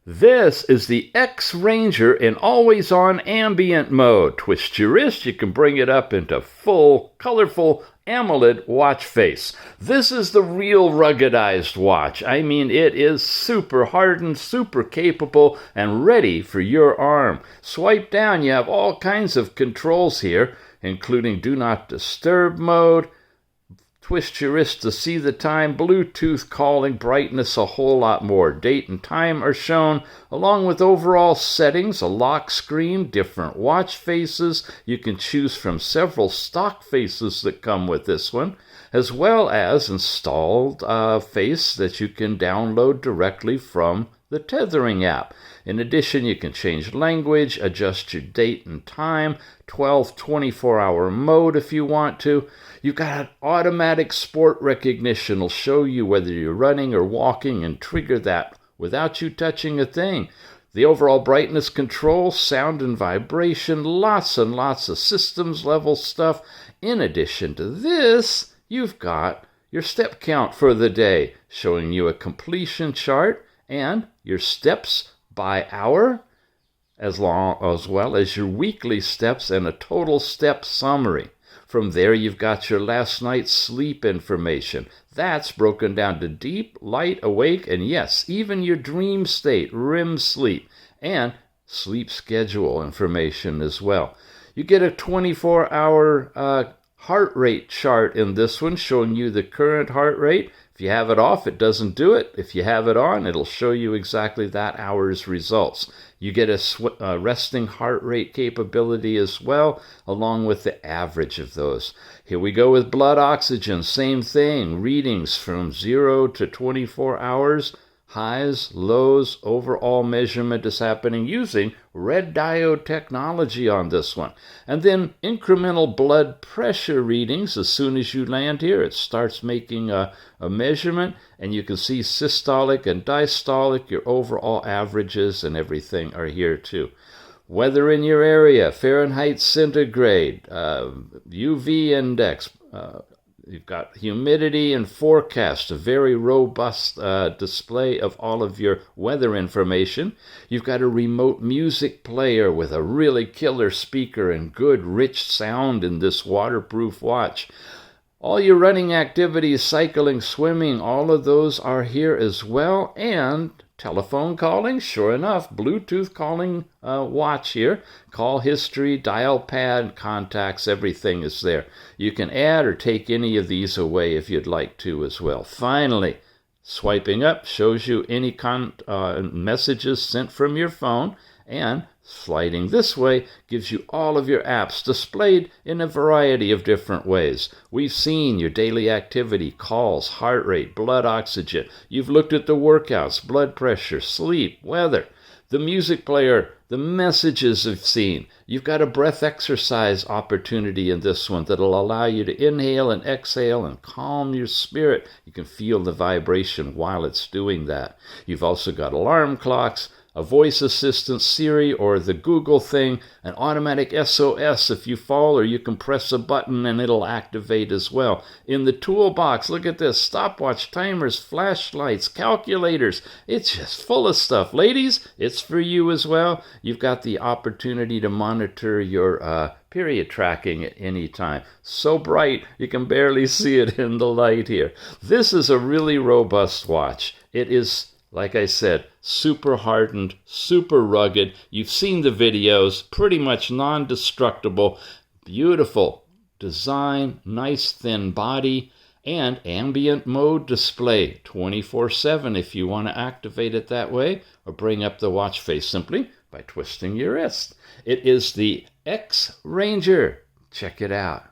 This is the X Ranger in always-on ambient mode. Twist your wrist, you can bring it up into full, colorful AMOLED watch face. This is the real ruggedized watch. I mean, it is super hardened, super capable, and ready for your arm. Swipe down, you have all kinds of controls here, including Do Not Disturb mode, twist your wrist to see the time, Bluetooth calling, brightness, a whole lot more. Date and time are shown, along with overall settings, a lock screen, different watch faces. You can choose from several stock faces that come with this one, as well as installed face that you can download directly from the Tethering app. In addition, you can change language, adjust your date and time, 24-hour mode if you want to. You've got automatic sport recognition. It'll show you whether you're running or walking and trigger that without you touching a thing. The overall brightness control, sound and vibration, lots and lots of systems level stuff. In addition to this, you've got your step count for the day, showing you a completion chart and your steps by hour, as well as your weekly steps and a total step summary. From there, you've got your last night's sleep information. That's broken down to deep, light, awake, and yes, even your dream state, REM sleep, and sleep schedule information as well. You get a 24-hour heart rate chart in this one, showing you the current heart rate. If you have it off, it doesn't do it. If you have it on, it'll show you exactly that hour's results. You get a resting heart rate capability as well, along with the average of those. Here we go with blood oxygen. Same thing. Readings from 0 to 24 hours. Highs, lows, overall measurement is happening using red diode technology on this one. And then incremental blood pressure readings. As soon as you land here, it starts making a measurement, and you can see systolic and diastolic, your overall averages and everything are here too. Weather in your area, Fahrenheit, centigrade, UV index, you've got humidity and forecast, a very robust display of all of your weather information. You've got a remote music player with a really killer speaker and good rich sound in this waterproof watch. All your running activities, cycling, swimming, all of those are here as well. And telephone calling, sure enough, Bluetooth calling watch here. Call history, dial pad, contacts, everything is there. You can add or take any of these away if you'd like to as well. Finally, swiping up shows you any messages sent from your phone, and sliding this way gives you all of your apps displayed in a variety of different ways. We've seen your daily activity, calls, heart rate, blood oxygen. You've looked at the workouts, blood pressure, sleep, weather, the music player, the messages you've seen. You've got a breath exercise opportunity in this one that'll allow you to inhale and exhale and calm your spirit. You can feel the vibration while it's doing that. You've also got alarm clocks, a voice assistant, Siri, or the Google thing, an automatic SOS if you fall, or you can press a button and it'll activate as well. In the toolbox, look at this, stopwatch, timers, flashlights, calculators. It's just full of stuff. Ladies, it's for you as well. You've got the opportunity to monitor your period tracking at any time. So bright, you can barely see it in the light here. This is a really robust watch. It is, like I said, super hardened, super rugged. You've seen the videos, pretty much non-destructible, beautiful design, nice thin body, and ambient mode display 24/7 if you want to activate it that way, or bring up the watch face simply by twisting your wrist. It is the X Ranger. Check it out.